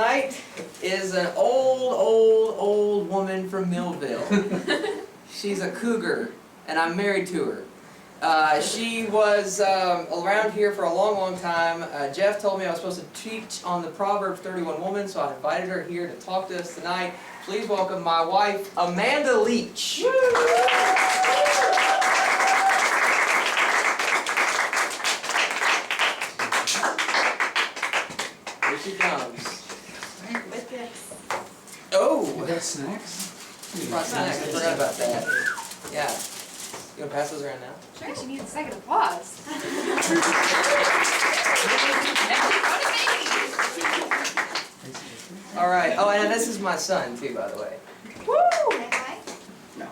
tonight is an old woman from Millville. She's a cougar, and I'm married to her. She was around here for a long time. Jeff told me I was supposed to teach on the Proverbs 31 woman, so I invited her here to talk to us tonight. Please welcome my wife, Amanda Leitch. Here she comes. With gifts. Oh! You got snacks? Brought snacks. I forgot about that. Yeah. You want to pass those around now? Sure, she needs a second applause. All right. Oh, and this is my son too, by the way. Woo! Hi. No.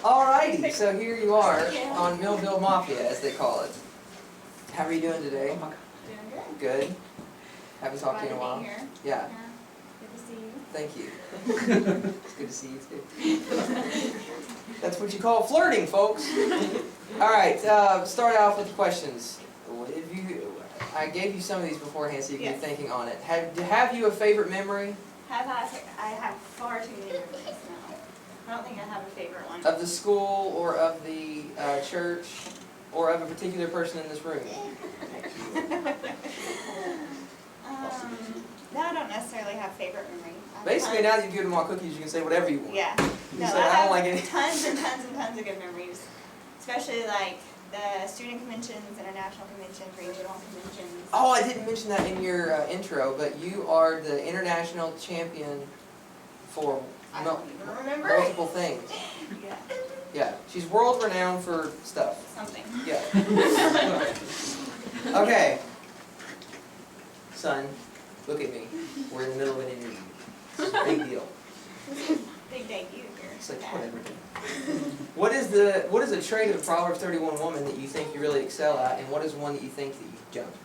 Alrighty, so here you are on Millville Mafia, as they call it. How are you doing today? Doing good. Good. Haven't talked to you in a Glad while. to be here. Yeah. Good to see you. Thank you. It's good to see you too. That's what you call flirting, folks. All right. Start off with the questions. I gave you some of these beforehand, so you can be thinking on it. Have you a favorite memory? I have far too many memories now. I don't think I have a favorite one. Of the school, or of the church, or of a particular person in this room? No, I don't necessarily have favorite memory. Basically, now that you've given them all cookies, you can say whatever you want. Yeah. You No, say, I don't like any. tons and tons and tons of good memories. Especially like the student conventions, international conventions, regional conventions. Oh, I didn't mention that in your intro, but you are the international champion for I don't even remember. multiple things. Yeah, Yeah, she's world renowned for stuff. something. Yeah. Okay. Son, look at me. We're in the middle of an interview. This is a big deal. Big debut here. It's like, whatever. What is a trait of a Proverbs 31 woman that you think you really excel at, and what is one that you think that you don't?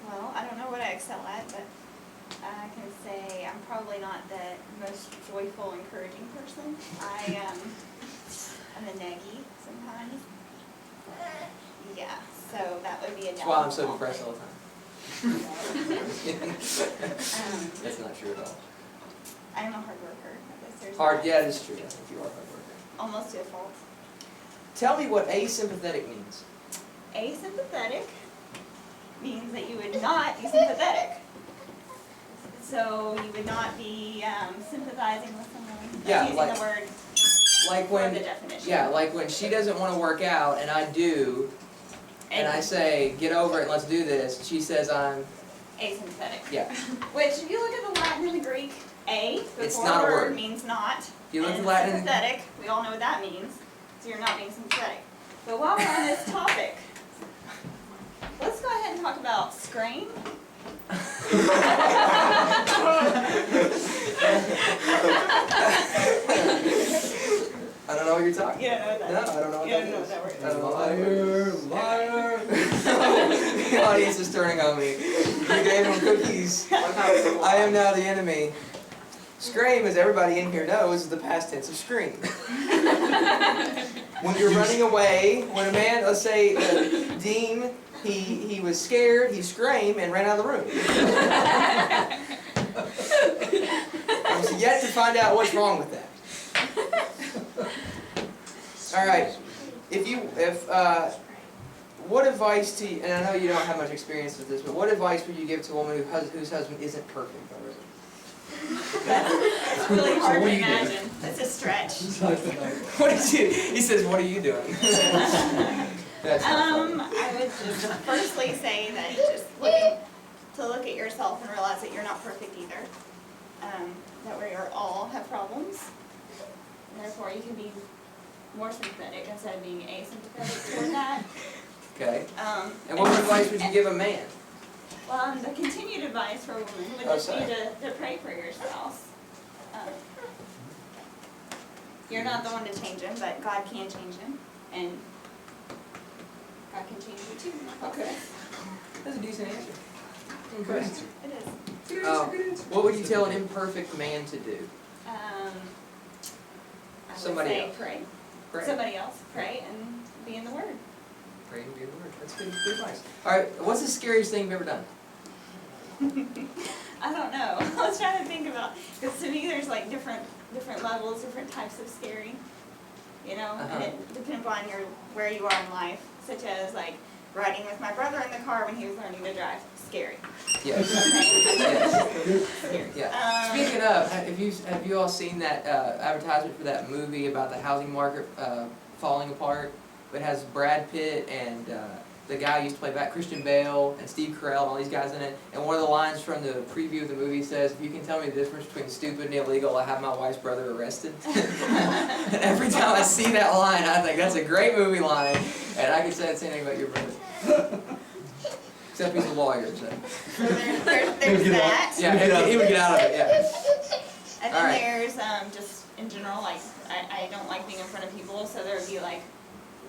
Well, I don't know what I excel at, but I can say I'm probably not the most joyful, encouraging person. I'm a naggy sometimes. Yeah, so that would be a That's why I'm so downfall. depressed all the time. That's not true at all. I am a hard worker. I guess there's Hard, that. yeah, it is true. I think you are a hard worker. Almost to a fault. Tell me what asympathetic means. Asympathetic means that you would not be sympathetic. So you would not be sympathizing with someone. Yeah, using like- the word Like for when, the definition. yeah, like when she doesn't want to work out and I do, and I say, get over it and let's do this, she says I'm, asympathetic. yeah. Which, if you look at the Latin and the Greek, It's before not a word word. means not. If you look at and the Latin, sympathetic, we all know what that means. So you're not being sympathetic. But while we're on this topic, let's go ahead and talk about scream. I don't know what you're talking You don't know what that No, is. I don't know what You that don't know is. what that word is. I don't know what that word is. The audience is turning on me. You gave them cookies. I am now the enemy. Scream, as everybody in here knows, is the past tense of scream. When you're running away, when a man, let's say Dean, he was scared, he screamed and ran out of the room. I'm yet to find out what's wrong with that. All right. What advice to you, and I know you don't have much experience with this, but what advice would you give to a woman whose husband isn't perfect already? It's really hard to imagine. That's a stretch. What is he says, what are you doing? That's not funny. I would just firstly say that to look at yourself and realize that you're not perfect either. That we all have problems. And therefore, you can be more sympathetic instead of being asympathetic toward that. Okay. And what advice would you give a man? Well, the continued advice for a woman would just be to pray for your spouse. You're not the one to change him, but God can change him, and God can change you too. Okay. That's a decent answer. It is. What would you tell an imperfect man to do? I would Somebody say else. pray. Pray. Somebody else, pray and be in the Word. Pray to be the word. That's good advice. All right, what's the scariest thing you've ever done? I don't know. I was trying to think about, because to me there's like different levels, different types of scary, you know, and it depends on where you are in life, such as like riding with my brother in the car when he was learning to drive. Scary. Yes. Yes. Scary. Yeah. Speaking of, have you all seen that advertisement for that movie about the housing market falling apart? It has Brad Pitt and the guy who used to play back, Christian Bale, and Steve Carell, and all these guys in it. And one of the lines from the preview of the movie says, "If you can tell me the difference between stupid and illegal, I have my wife's brother arrested." And every time I see that line, I think that's a great movie line, and I could say the same thing about your brother. Except he's a lawyer, so. So there's that. Yeah, he would get out of it, yeah. And then there's just in general, like I don't like being in front of people, so there would be like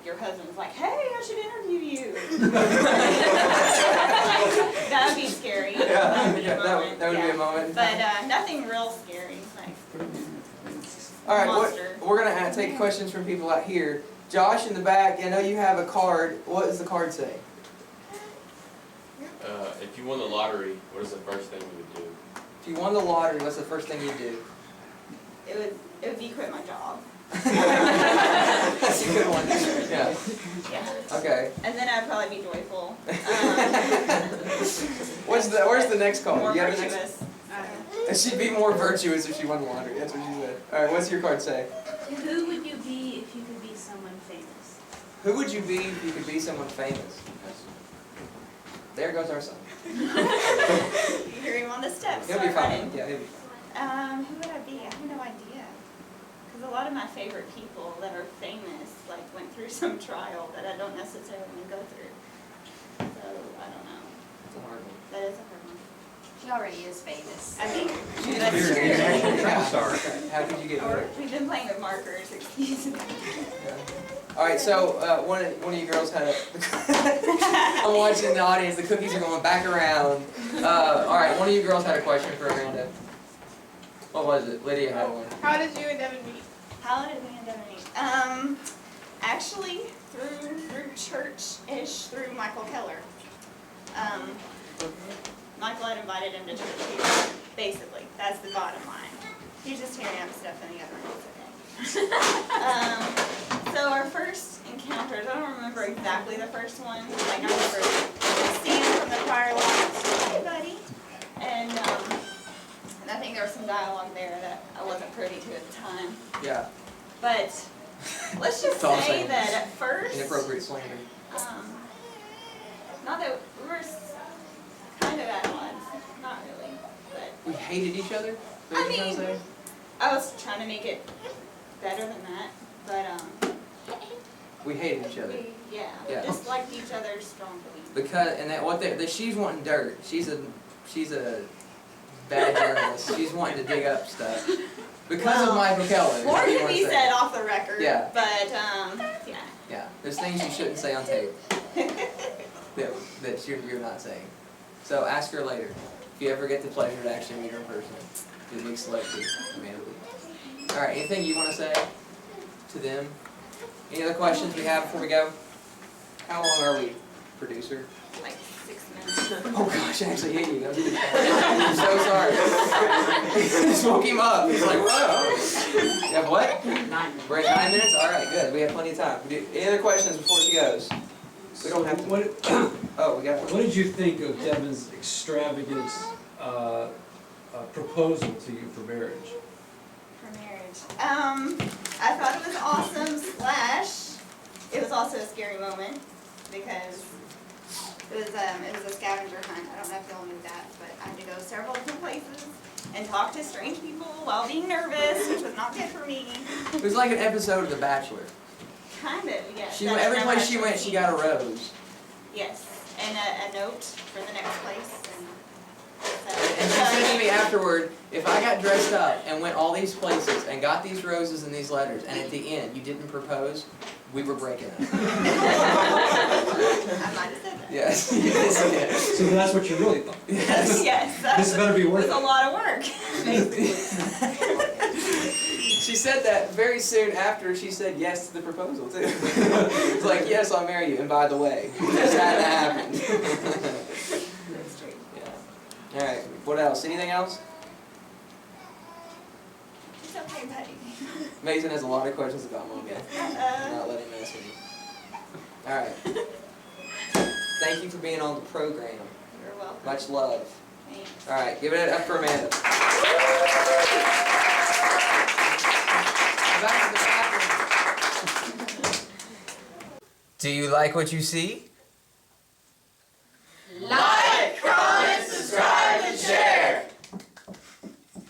your husband's like, "Hey, I should interview you." That would be scary. Yeah, that would be a moment. But nothing real scary. Like all right, monster. we're gonna take questions from people out here. Josh in the back, I know you have a card. What does the card say? If you won the lottery, what is the first thing you would do? If you won the lottery, what's the first thing you'd do? It would be quit my job. That's a good one. Yeah. Yeah. Okay. And then I'd probably be joyful. Where's the next card? More You have the next? virtuous. She'd be more virtuous if she won the lottery. That's what she said. All right. What's your card say? Who would you be if you could be someone famous? Who would you be if you could be someone famous? There goes our son. You hear him on the steps. He'll be start fine. running. Yeah, he'll be fine. Who would I be? I have no idea. Because a lot of my favorite people that are famous, like, went through some trial that I don't necessarily want to go through. So, I don't know. It's a hard one. That is a hard one. She already is famous. I mean, She's that's a true. Yeah. How could you get Or better? we've been playing with markers, excuse me. Yeah. All right, so one of you girls had a. I'm watching the audience. The cookies are going back around. All right, one of you girls had a question for Amanda. What was it? Lydia had one. How did you and Devin meet? How did we end up meeting? Actually, through church-ish, through Michael Keller. Michael had invited him to church here, basically. That's the bottom line. He's just tearing up stuff in the other room. It's okay. So our first encounters, I don't remember exactly the first one. Like I remember seeing him from the choir loft, "Hey, buddy," and I think there was some dialogue there that I wasn't privy to at the time. Yeah. But let's just It's all the say same. that at first, Inappropriate slander. not that we were kind of at odds, not really, but We hated each other. Is that I what you're trying to mean- say? I was trying to make it better than that. But We hated each other. we disliked each other strongly. Because she's wanting dirt. She's a bad journalist. She's wanting to dig up stuff. Because of Michael Keller. is More what you could wanna be say. said off the record. Yeah. But yeah. Yeah. There's things you shouldn't say on tape that you're not saying. So ask her later. If you ever get the pleasure to actually meet her in person. She's a big celebrity, Amanda Lee. All right. Anything you want to say to them? Any other questions we have before we go? How long are we, producer? Like 6 minutes. Oh gosh, I actually hate you. That was good. I'm so sorry. Just woke him up. He's like, whoa. You have what? 9 minutes. We're at 9 minutes? Alright, good. We have plenty of time. Any other questions before she goes? We don't have to. Oh, we got one. What did you think of Devin's extravagant proposal to you for marriage? For marriage. I thought it was awesome, / it was also a scary moment because it was a scavenger hunt. I don't know if y'all knew that, but I had to go several different places and talk to strange people while being nervous, which was not good for me. It was like an episode of The Bachelor. Kind of, yes. She went, every place she went, she got a rose. Yes, and a note for the next place. And she said to me afterward, if I got dressed up and went all these places and got these roses and these letters, and at the end you didn't propose, we were breaking up. I might have said that. Yes. Yes. So that's what you really thought? Yes. Yes. This better be It worth was it. a lot of work. She She said that very soon after she said yes to the proposal too. It's like, yes, I'll marry you, and by the way, this hadn't happened. That's true. Yeah. All right. What else? Anything else? It's okay, buddy. Mason has a lot of questions about mommy. Not letting me ask me. All right. Thank you for being on the program. You're welcome. Much love. Thanks. All right, give it up for Amanda. Back to the bathroom. Do you like what you see?